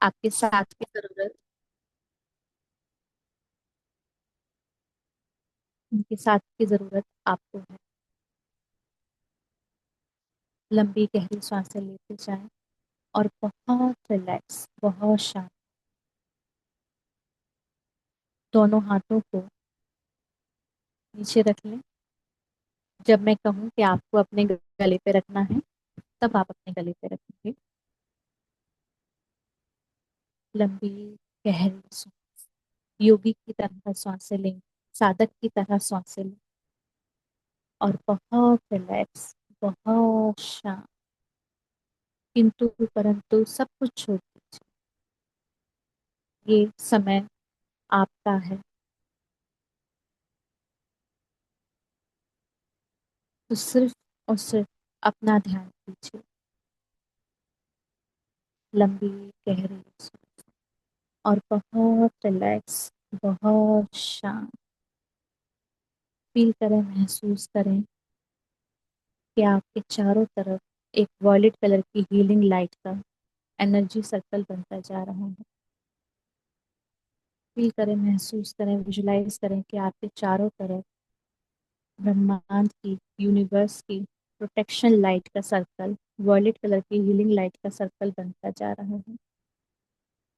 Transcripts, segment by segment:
आपके साथ की जरूरत उनके साथ की जरूरत आपको है। लंबी गहरी सांसें लेते जाएं और बहुत रिलैक्स, बहुत शांत। दोनों हाथों को नीचे रख लें। जब मैं कहूँ कि आपको अपने गले पे रखना है, तब आप अपने गले पे रखेंगे। लंबी गहरी सांस, योगी की तरह सांसें लें, साधक की तरह सांसें लें और बहुत रिलैक्स, बहुत शांत। किंतु परंतु सब कुछ छोड़ दीजिए। ये समय आपका है। तो सिर्फ और सिर्फ अपना ध्यान दीजिए। लंबी गहरी सांस और बहुत रिलैक्स, बहुत शांत। फील करें, महसूस करें कि आपके चारों तरफ एक वॉयलेट कलर की हीलिंग लाइट का एनर्जी सर्कल बनता जा रहा है। फील करें, महसूस करें, विजुलाइज करें कि आपके चारों तरफ ब्रह्मांड की, यूनिवर्स की प्रोटेक्शन लाइट का सर्कल, वॉयलेट कलर की हीलिंग लाइट का सर्कल बनता जा रहा है।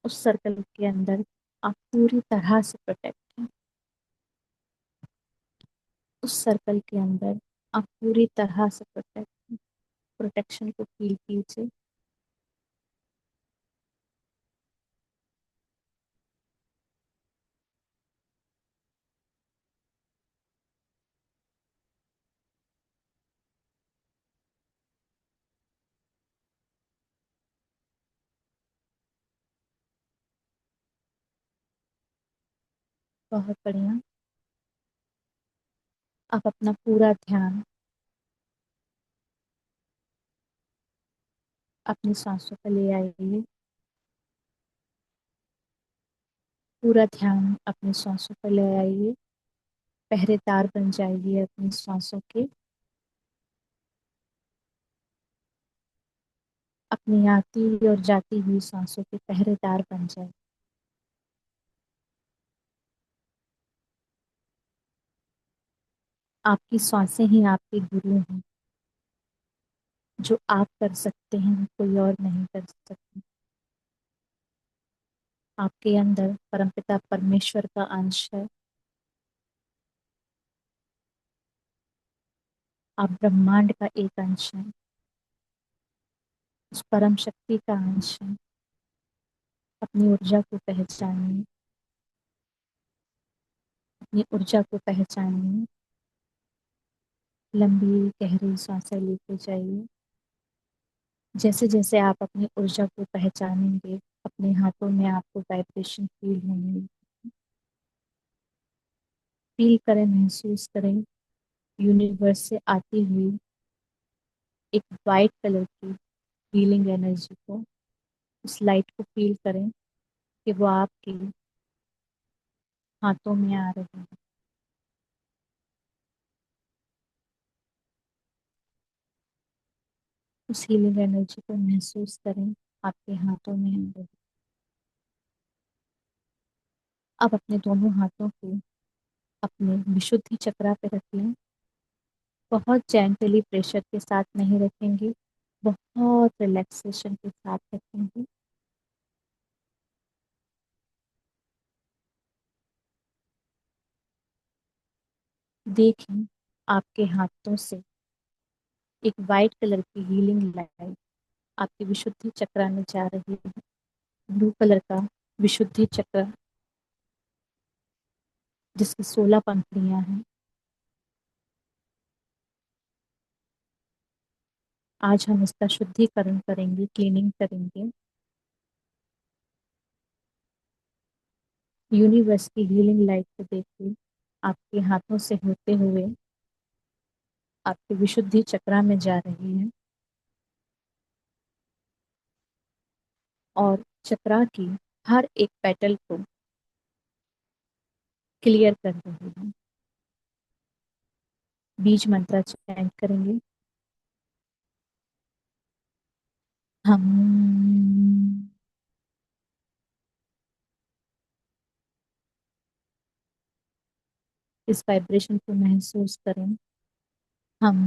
उस सर्कल के अंदर आप पूरी तरह से प्रोटेक्ट हैं। उस सर्कल के अंदर आप पूरी तरह से प्रोटेक्ट हैं। प्रोटेक्शन को फील कीजिए। बहुत बढ़िया। आप अपना पूरा ध्यान अपनी सांसों पर ले आइए। पूरा ध्यान अपनी सांसों पर ले आइए। पहरेदार बन जाइए अपनी सांसों के। अपनी आती और जाती हुई सांसों के पहरेदार बन जाइए। आपकी सांसें ही आपके गुरु हैं। जो आप कर सकते हैं वो कोई और नहीं कर सकते। आपके अंदर परमपिता परमेश्वर का अंश है। आप ब्रह्मांड का एक अंश हैं। उस परम शक्ति का अंश है। अपनी ऊर्जा को पहचानिए। अपनी ऊर्जा को पहचानिए। लंबी गहरी सांसें लेते जाइए। जैसे जैसे आप अपनी ऊर्जा को पहचानेंगे, अपने हाथों में आपको वाइब्रेशन फील होने लगे। फील करें, महसूस करें यूनिवर्स से आती हुई एक वाइट कलर की हीलिंग एनर्जी को। उस लाइट को फील करें कि वो आपके हाथों में आ रही है। उस हीलिंग एनर्जी को महसूस करें, आपके हाथों में आ रही है। अब अपने दोनों हाथों को अपने विशुद्धि चक्रा पे रख लें। बहुत जेंटली, प्रेशर के साथ नहीं रखेंगे, बहुत रिलैक्सेशन के साथ रखेंगे। देखें, आपके हाथों से एक वाइट कलर की हीलिंग लाइट आपकी विशुद्धि चक्रा में जा रही है। ब्लू कलर का विशुद्धि चक्र, जिसकी 16 पंखुड़ियां हैं। आज हम इसका शुद्धिकरण करेंगे, क्लीनिंग करेंगे। यूनिवर्स की हीलिंग लाइट को देखिए, आपके हाथों से होते हुए आपकी विशुद्धि चक्रा में जा रही है और चक्रा की हर एक पेटल को क्लियर कर रही है। बीज मंत्र चैंट करेंगे। हम इस वाइब्रेशन को महसूस करें। हम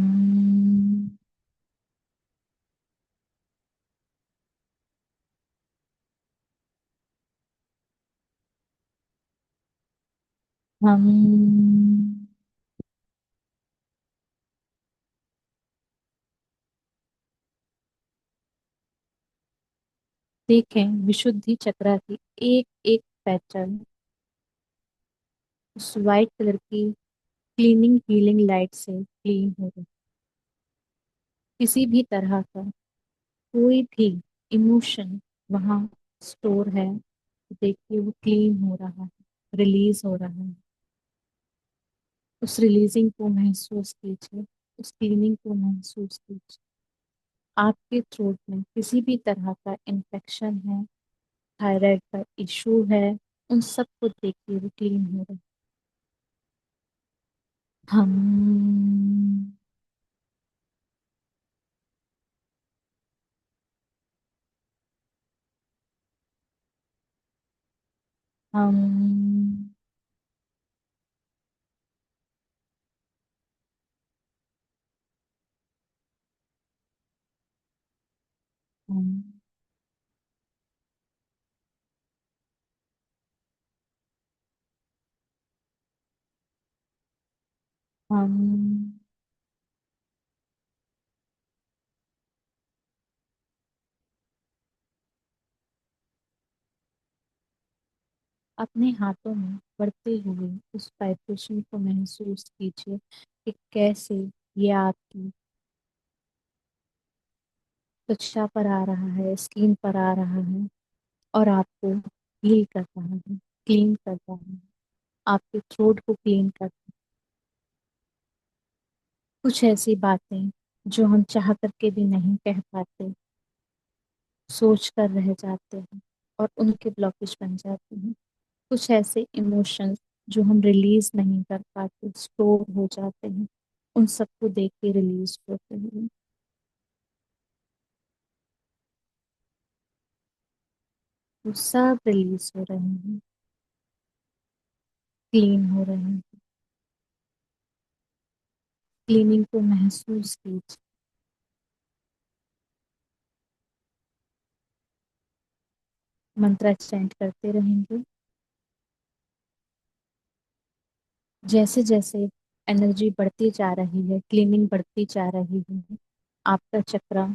हम देखें विशुद्धि चक्रा की एक एक पैटर्न उस वाइट कलर की क्लीनिंग हीलिंग लाइट से क्लीन हो रही। किसी भी तरह का कोई भी इमोशन वहां स्टोर है, देखिए वो क्लीन हो रहा है, रिलीज हो रहा है। उस रिलीजिंग को महसूस कीजिए, उस क्लीनिंग को महसूस कीजिए। आपके थ्रोट में किसी भी तरह का इन्फेक्शन है, थायराइड का इशू है, उन सब को देखिए वो क्लीन हो रहा है। हम हम हम हम अपने हाथों में बढ़ते हुए उस वाइब्रेशन को महसूस कीजिए कि कैसे ये आपकी त्वचा पर आ रहा है, स्किन पर आ रहा है और आपको हील कर रहा है, क्लीन कर रहा है, आपके थ्रोट को क्लीन कर रहा है। कुछ ऐसी बातें जो हम चाह करके भी नहीं कह पाते, सोच कर रह जाते हैं और उनके ब्लॉकेज बन जाते हैं। कुछ ऐसे इमोशंस जो हम रिलीज नहीं कर पाते, स्टोर हो जाते हैं, उन सबको देख के रिलीज होते हैं। वो सब रिलीज हो रहे हैं, क्लीन हो रहे हैं। क्लीनिंग को महसूस कीजिए। मंत्र चैंट करते रहेंगे। जैसे जैसे एनर्जी बढ़ती जा रही है, क्लीनिंग बढ़ती जा रही है, आपका चक्रा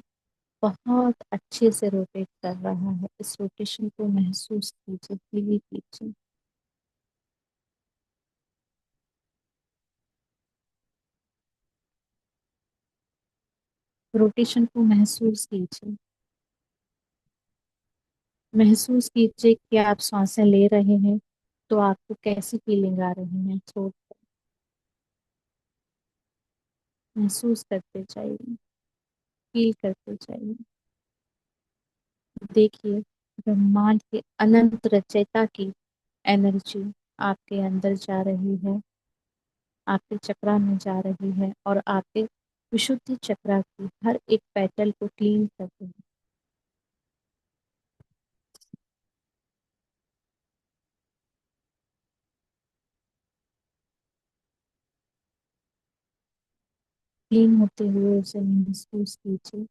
बहुत अच्छे से रोटेट कर रहा है। इस रोटेशन को महसूस कीजिए, फील कीजिए। रोटेशन को महसूस कीजिए। महसूस कीजिए कि आप सांसें ले रहे हैं तो आपको कैसी फीलिंग आ रही है थ्रोट। महसूस करते जाइए, फील करते जाइए। देखिए ब्रह्मांड के अनंत रचयिता की एनर्जी आपके अंदर जा रही है, आपके चक्रा में जा रही है और आपके विशुद्धि चक्रा की हर एक पेटल को क्लीन कर रही है। क्लीन होते हुए उसे महसूस कीजिए,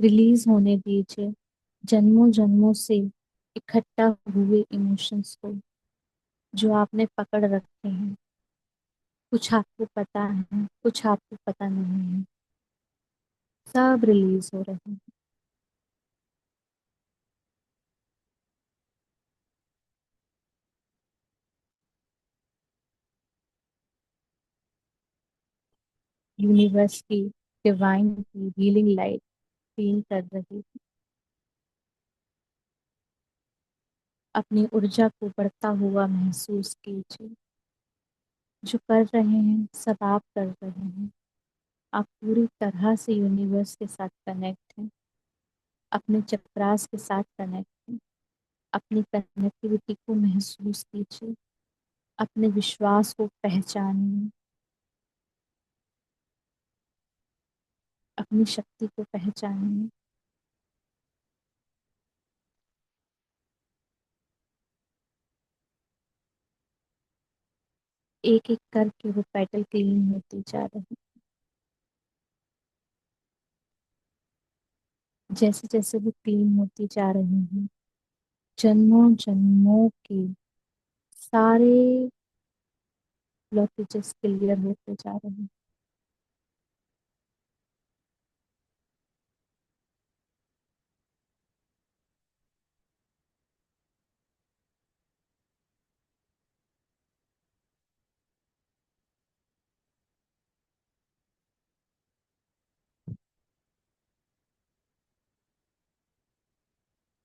रिलीज होने दीजिए जन्मों जन्मों से इकट्ठा हुए इमोशंस को जो आपने पकड़ रखे हैं। कुछ आपको पता है, कुछ आपको पता नहीं है, सब रिलीज हो रहे हैं। यूनिवर्स की डिवाइन की हीलिंग लाइट फील कर रही है। अपनी ऊर्जा को बढ़ता हुआ महसूस कीजिए। जो कर रहे हैं सब आप कर रहे हैं। आप पूरी तरह से यूनिवर्स के साथ कनेक्ट हैं, अपने चक्रास के साथ कनेक्ट हैं। अपनी कनेक्टिविटी को महसूस कीजिए, अपने विश्वास को पहचानिए, अपनी शक्ति को पहचानिए। एक एक करके वो पेटल क्लीन होती जा रही। जैसे जैसे वो क्लीन होती जा रही है, जन्मों जन्मों के सारे ब्लॉकेजेस क्लियर होते जा रहे हैं।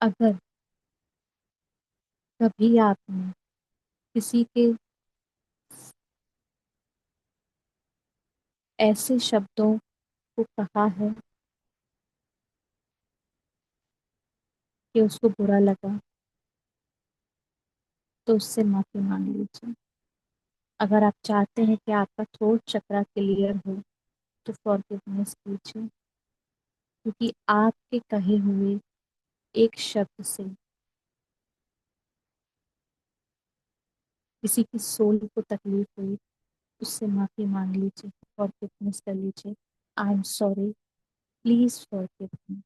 अगर कभी आपने किसी के ऐसे शब्दों को कहा है कि उसको बुरा लगा, तो उससे माफी मांग लीजिए। अगर आप चाहते हैं कि आपका थ्रोट चक्रा क्लियर हो, तो फॉरगिवनेस कीजिए, क्योंकि आपके कहे हुए एक शब्द से किसी की सोल को तकलीफ हुई, उससे माफी मांग लीजिए, फॉरगिवनेस कर लीजिए। I am sorry, please forgive me.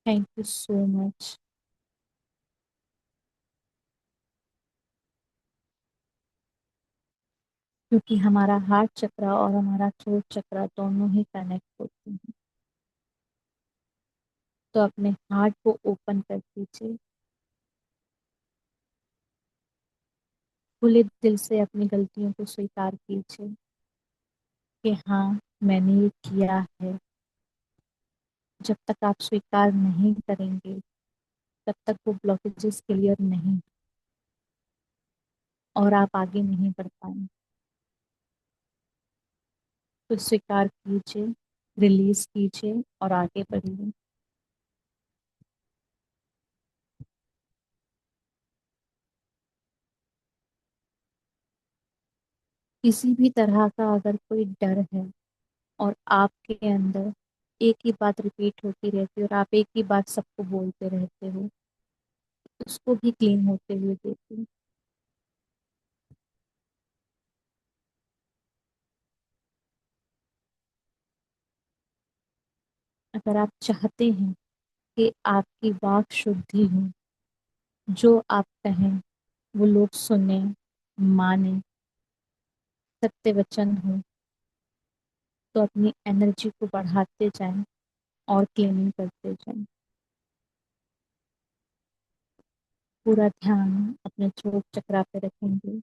Thank you so much. क्योंकि हमारा हार्ट चक्रा और हमारा थ्रोट चक्रा दोनों ही कनेक्ट होते हैं। तो अपने हार्ट को ओपन कर दीजिए, खुले दिल से अपनी गलतियों को स्वीकार कीजिए कि हाँ, मैंने ये किया है। जब तक आप स्वीकार नहीं करेंगे, तब तक वो ब्लॉकेजेस क्लियर नहीं और आप आगे नहीं बढ़ पाएंगे। तो स्वीकार कीजिए, रिलीज कीजिए और आगे बढ़िए। किसी भी तरह का अगर कोई डर है और आपके अंदर एक ही बात रिपीट होती रहती है और आप एक ही बात सबको बोलते रहते हो, उसको भी क्लीन होते हुए देखिए। अगर आप चाहते हैं कि आपकी वाक शुद्धि हो, जो आप कहें वो लोग सुने, माने, सत्य वचन हो, तो अपनी एनर्जी को बढ़ाते जाएं और क्लीनिंग करते जाएं। पूरा ध्यान अपने थ्रोट चक्रा पे रखेंगे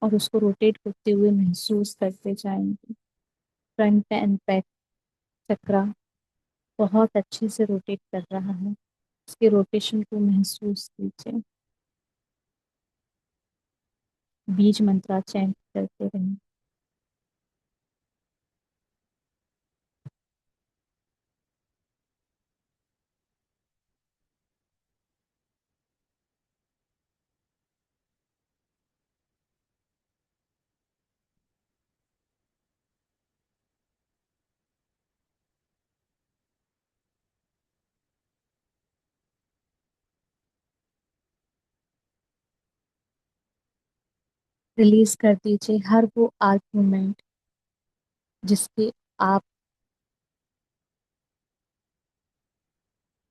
और उसको रोटेट करते हुए महसूस करते जाएंगे। फ्रंट एंड बैक चक्रा बहुत अच्छे से रोटेट कर रहा है, उसके रोटेशन को महसूस कीजिए। बीज मंत्रा चैंट करते रहें। रिलीज कर दीजिए हर वो आर्गुमेंट जिसके आप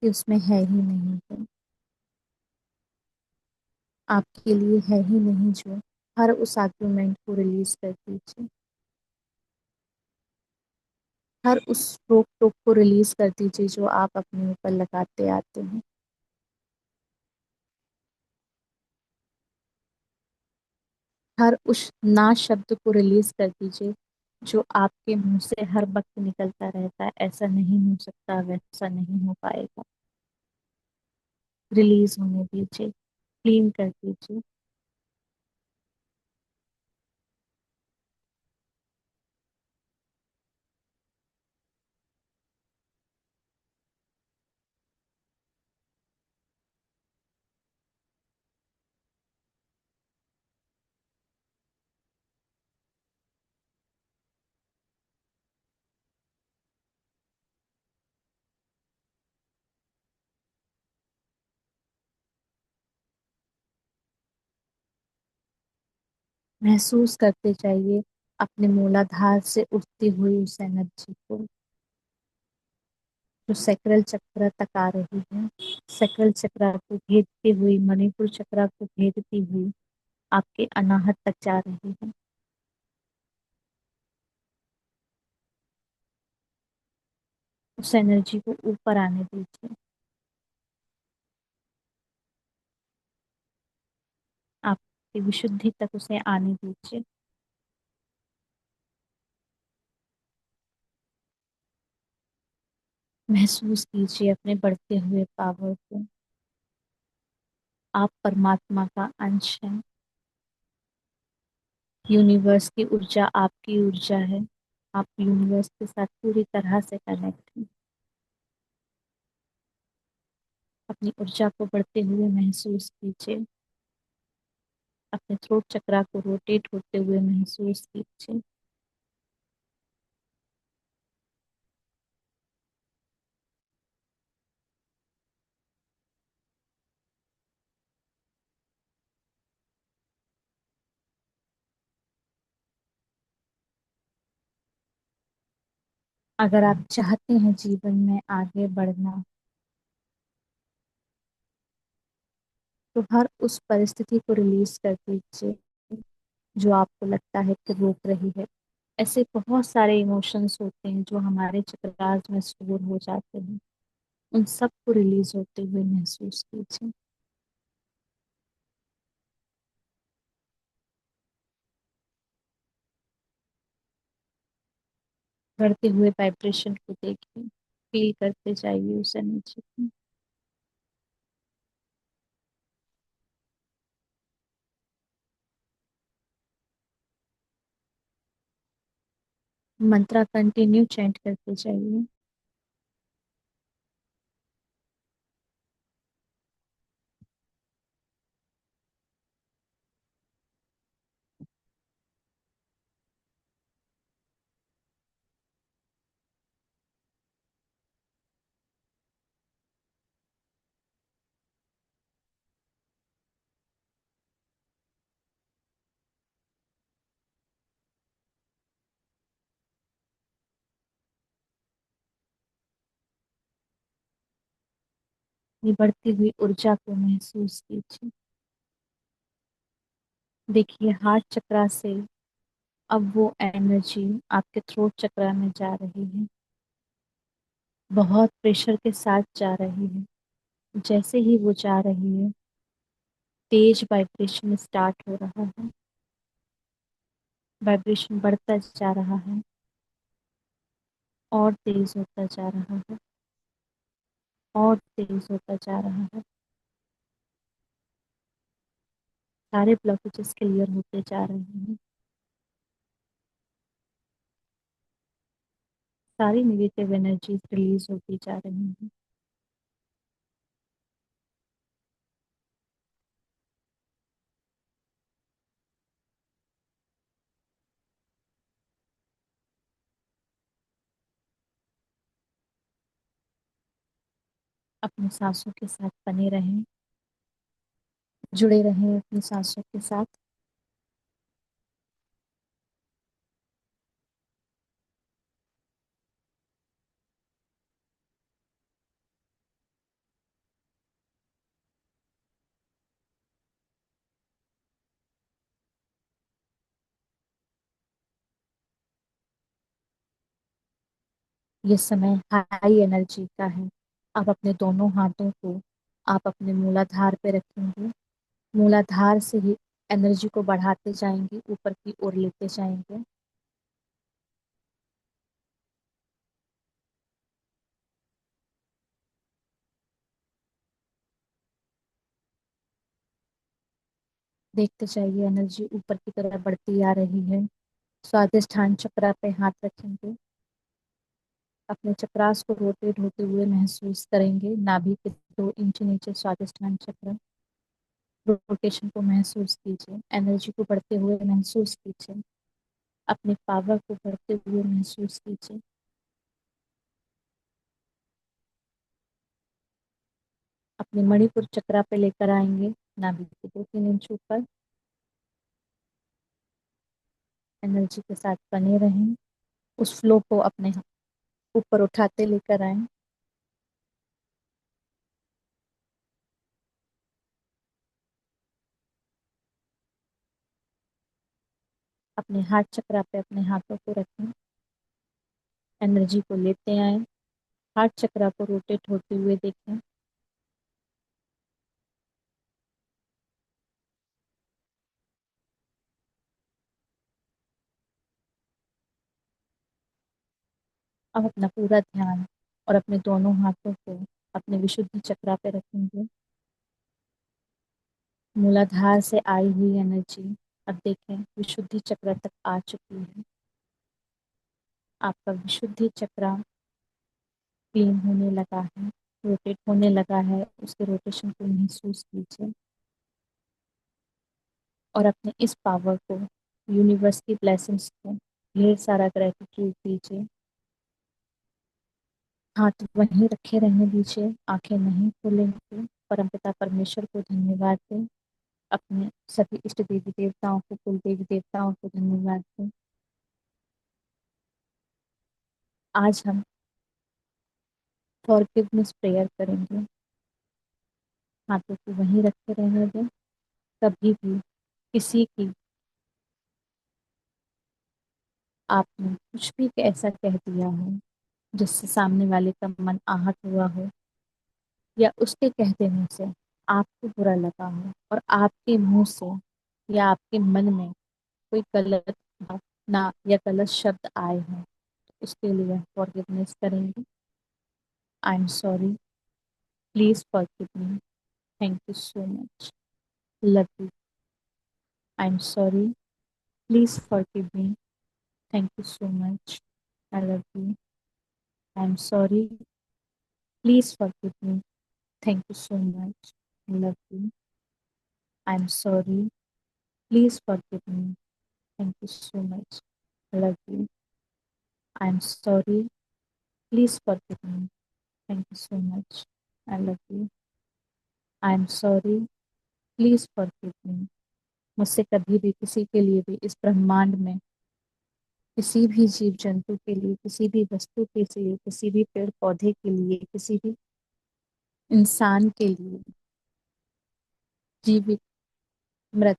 कि उसमें है ही नहीं है, आपके लिए है ही नहीं जो। हर उस आर्गुमेंट को रिलीज कर दीजिए। हर उस रोक टोक को रिलीज कर दीजिए जो आप अपने ऊपर लगाते आते हैं। हर उस ना शब्द को रिलीज कर दीजिए जो आपके मुंह से हर वक्त निकलता रहता है, ऐसा नहीं हो सकता, वैसा नहीं हो पाएगा। रिलीज होने दीजिए, क्लीन कर दीजिए। महसूस करते जाइए अपने मूलाधार से उठती हुई उस एनर्जी को जो सैक्रल चक्र तक आ रही है। सैक्रल चक्र को भेदती हुई, मणिपुर चक्र को भेदती हुई आपके अनाहत तक जा रही है। उस एनर्जी को ऊपर आने दीजिए। आपकी विशुद्धि तक उसे आने दीजिए। महसूस कीजिए अपने बढ़ते हुए पावर को। आप परमात्मा का अंश हैं। यूनिवर्स की ऊर्जा आपकी ऊर्जा है। आप यूनिवर्स के साथ पूरी तरह से कनेक्ट हैं। अपनी ऊर्जा को बढ़ते हुए महसूस कीजिए। अपने थ्रोट चक्रा को रोटेट होते हुए महसूस कीजिए। अगर आप चाहते हैं जीवन में आगे बढ़ना, तो हर उस परिस्थिति को रिलीज कर दीजिए जो आपको लगता है कि रोक रही है। ऐसे बहुत सारे इमोशंस होते हैं जो हमारे चक्रास में स्टोर हो जाते हैं। उन सब को रिलीज होते हुए महसूस कीजिए। बढ़ते हुए वाइब्रेशन को देखिए। फील करते जाइए उस एनर्जी को। मंत्रा कंटिन्यू चैंट करते जाइए। ये बढ़ती हुई ऊर्जा को महसूस कीजिए। देखिए हार्ट चक्रा से अब वो एनर्जी आपके थ्रोट चक्रा में जा रही है। बहुत प्रेशर के साथ जा रही है। जैसे ही वो जा रही है, तेज वाइब्रेशन स्टार्ट हो रहा है। वाइब्रेशन बढ़ता जा रहा है और तेज होता जा रहा है और तेज होता जा रहा है। सारे ब्लॉकेजेस क्लियर होते जा रहे हैं। सारी नेगेटिव एनर्जीज रिलीज होती जा रही हैं। अपनी सांसों के साथ बने रहें। जुड़े रहें अपनी सांसों के साथ। ये समय हाई एनर्जी का है। आप अपने दोनों हाथों को आप अपने मूलाधार पे रखेंगे। मूलाधार से ही एनर्जी को बढ़ाते जाएंगे, ऊपर की ओर लेते जाएंगे। देखते जाइए एनर्जी ऊपर की तरफ बढ़ती आ रही है। स्वादिष्ठान चक्रा पे हाथ रखेंगे। अपने चक्रास को रोटेट होते हुए महसूस करेंगे। नाभि के 2 इंच नीचे स्वादिष्ठान चक्र। रोटेशन को महसूस कीजिए। एनर्जी को बढ़ते हुए महसूस कीजिए। अपने पावर को बढ़ते हुए महसूस कीजिए। अपने मणिपुर चक्रा पे लेकर आएंगे। नाभि के 2-3 इंच ऊपर। एनर्जी के साथ बने रहें, उस फ्लो को अपने ऊपर उठाते लेकर आए। अपने हार्ट चक्रा पे अपने हाथों को रखें, एनर्जी को लेते आए, हार्ट चक्रा को रोटेट होते हुए देखें। अब अपना पूरा ध्यान और अपने दोनों हाथों को अपने विशुद्धि चक्रा पे रखेंगे। मूलाधार से आई हुई एनर्जी अब देखें विशुद्धि चक्र तक आ चुकी है। आपका विशुद्धि चक्र क्लीन होने लगा है, रोटेट होने लगा है, उसके रोटेशन को महसूस कीजिए और अपने इस पावर को, यूनिवर्स की ब्लेसिंग्स को ढेर सारा ग्रेटिट्यूड दीजिए। हाथ वहीं रखे रहने दीजिए, आंखें नहीं खोलेंगे। परमपिता परमेश्वर को धन्यवाद दें, अपने सभी इष्ट देवी देवताओं को, कुल देवी देवताओं को धन्यवाद दें। आज हम फॉरगिवनेस प्रेयर करेंगे। हाथों को वहीं रखे रहने दें। कभी भी किसी की आपने कुछ भी ऐसा कह दिया हो जिससे सामने वाले का मन आहत हुआ हो, या उसके कह देने से आपको बुरा लगा हो और आपके मुंह से या आपके मन में कोई गलत भावना या गलत शब्द आए हों, तो उसके लिए फॉरगिवनेस करेंगे। I am sorry, please forgive me, thank you so much, love you. I am sorry, please forgive me, thank you so much, I love you. I am sorry, please forgive me, thank you so much, I love you. I am sorry, please forgive me, thank you so much, I love you. I am sorry, please forgive me, thank you so much, I love you. I am sorry, please forgive me. मुझसे कभी भी किसी के लिए भी इस ब्रह्मांड में किसी भी जीव जंतु के लिए, किसी भी वस्तु के लिए, किसी भी पेड़ पौधे के लिए, किसी भी इंसान के लिए, जीवित मृत,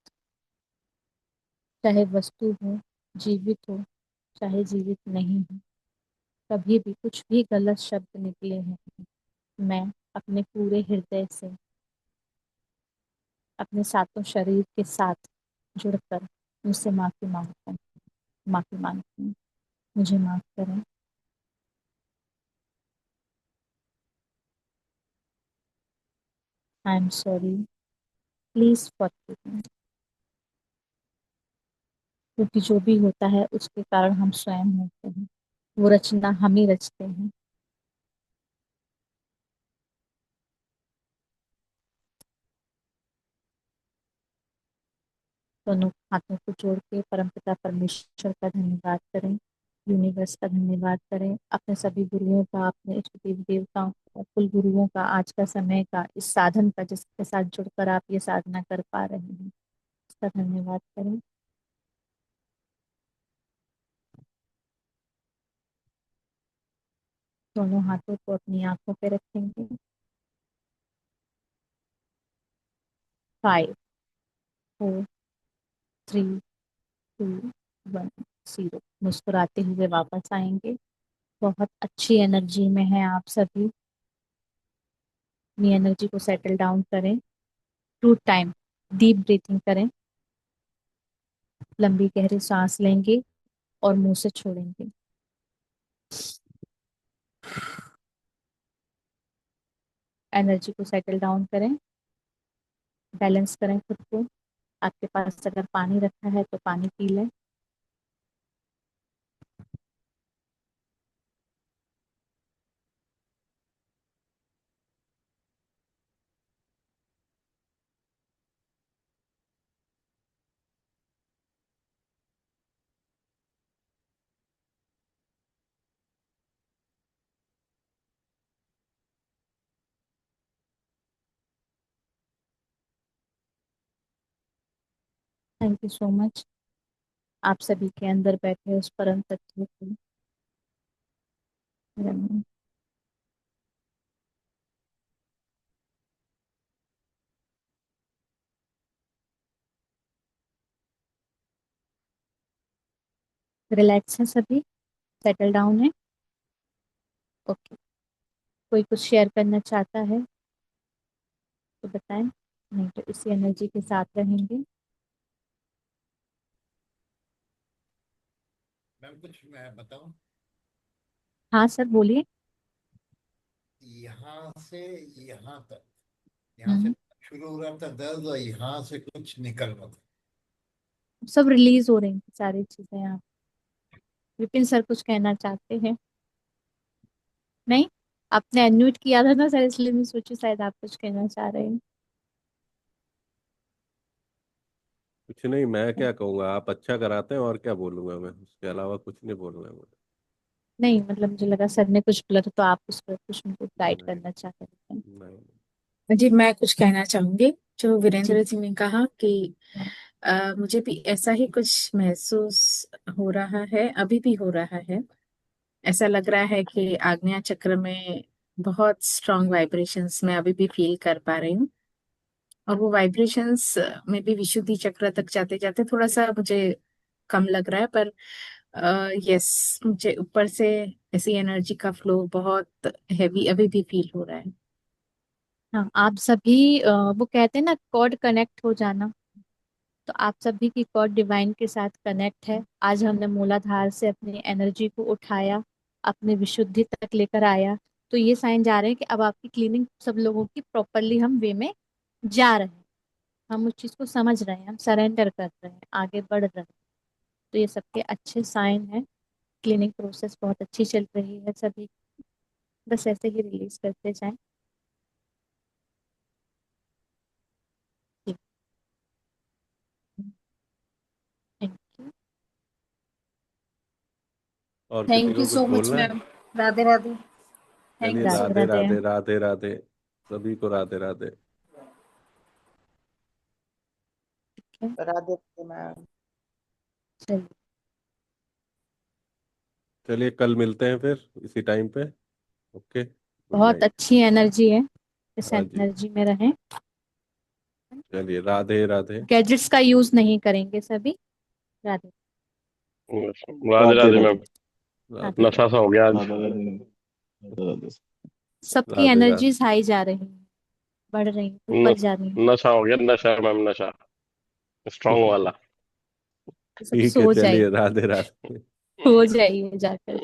चाहे वस्तु हो, जीवित हो, चाहे जीवित नहीं हो, कभी भी कुछ भी गलत शब्द निकले हैं, मैं अपने पूरे हृदय से अपने सातों शरीर के साथ जुड़कर मुझसे माफी मांगता हूँ, माफी मांगती हूँ। मुझे माफ करें। I am sorry, please forgive me. क्योंकि जो भी होता है उसके कारण हम स्वयं होते हैं, वो रचना हम ही रचते हैं। दोनों हाथों को जोड़ के परमपिता परमेश्वर का धन्यवाद करें, यूनिवर्स का धन्यवाद करें, अपने सभी गुरुओं का, अपने इष्ट देवी देवताओं का, कुल गुरुओं का, आज का समय का, इस साधन का जिसके साथ जुड़कर आप ये साधना कर पा रहे हैं, इसका धन्यवाद करें। दोनों हाथों को अपनी आंखों पे रखेंगे। 5 4 3 2 1 0। मुस्कुराते हुए वापस आएंगे। बहुत अच्छी एनर्जी में है आप सभी। अपनी एनर्जी को सेटल डाउन करें। 2 टाइम डीप ब्रीथिंग करें, लंबी गहरी सांस लेंगे और मुंह से छोड़ेंगे। एनर्जी को सेटल डाउन करें, बैलेंस करें खुद को। आपके पास अगर पानी रखा है तो पानी पी लें। Thank you so much. आप सभी के अंदर बैठे उस परम तत्व को रमें। रिलैक्स है सभी, सेटल डाउन है। ओके। कोई कुछ शेयर करना चाहता है तो बताएं, नहीं तो इसी एनर्जी के साथ रहेंगे। मैम कुछ मैं बताऊं? हाँ सर बोलिए। यहाँ से यहाँ तक, यहाँ से हम्म। शुरू हो रहा था दर्द और यहाँ से कुछ निकल रहा था। सब रिलीज हो रही हैं सारी चीजें यहाँ। विपिन सर कुछ कहना चाहते हैं? नहीं, आपने अनम्यूट किया था ना सर, इसलिए मैं सोची शायद आप कुछ कहना चाह रहे हैं। कुछ नहीं, मैं क्या कहूँगा, आप अच्छा कराते हैं और क्या बोलूंगा मैं, उसके अलावा कुछ नहीं बोलना है मुझे। नहीं मतलब मुझे लगा सर ने कुछ बोला था तो आप उस पर कुछ उनको गाइड नहीं करना चाह रहे थे। नहीं। जी मैं कुछ कहना चाहूंगी। जो जी। वीरेंद्र जी ने कहा कि मुझे भी ऐसा ही कुछ महसूस हो रहा है, अभी भी हो रहा है। ऐसा लग रहा है कि आग्नेय चक्र में बहुत स्ट्रांग वाइब्रेशंस मैं अभी भी फील कर पा रही हूँ। और वो वाइब्रेशंस में भी विशुद्धि चक्र तक जाते जाते थोड़ा सा मुझे कम लग रहा है, पर यस, मुझे ऊपर से ऐसी एनर्जी का फ्लो बहुत हैवी अभी भी फील हो रहा है। हाँ आप सभी वो कहते हैं ना कॉर्ड कनेक्ट हो जाना, तो आप सभी की कॉर्ड डिवाइन के साथ कनेक्ट है। आज हमने मूलाधार से अपनी एनर्जी को उठाया, अपने विशुद्धि तक लेकर आया। तो ये साइन जा रहे हैं कि अब आपकी क्लीनिंग सब लोगों की प्रॉपरली हम वे में जा रहे हैं। हम उस चीज को समझ रहे हैं, हम सरेंडर कर रहे हैं, आगे बढ़ रहे हैं। तो ये सबके अच्छे साइन है। क्लीनिंग प्रोसेस बहुत अच्छी चल रही है सभी। बस ऐसे ही रिलीज करते जाएं। Thank you. और किसी थैंक यू को सो कुछ मच बोलना है? मैम। राधे राधे। चलिए, thank you so Radhe Radhe much. Radhe. Radhe Radhe Radhe. सभी को राधे राधे। ठीक राधे राधे मैम। है, चलिए। चलिए, कल मिलते हैं फिर इसी टाइम पे। ओके, गुड बहुत नाइट। अच्छी एनर्जी है, इस हाँ जी। एनर्जी में रहें। चलिए, राधे राधे। गैजेट्स का यूज नहीं करेंगे सभी। राधे। राधे राधे राधे मैम। राधे। राधे। राधे नशा सा हो गया आज। राधे राधे। राधे राधे। सबकी राधे राधे। एनर्जीज हाई जा रही हैं, बढ़ रही हैं, न, ऊपर जा रही हैं। नशा हो गया, नशा मैम, नशा स्ट्रांग वाला। सब ठीक है, सो जाइए, चलिए, राधे राधे। सो जाइए जाकर।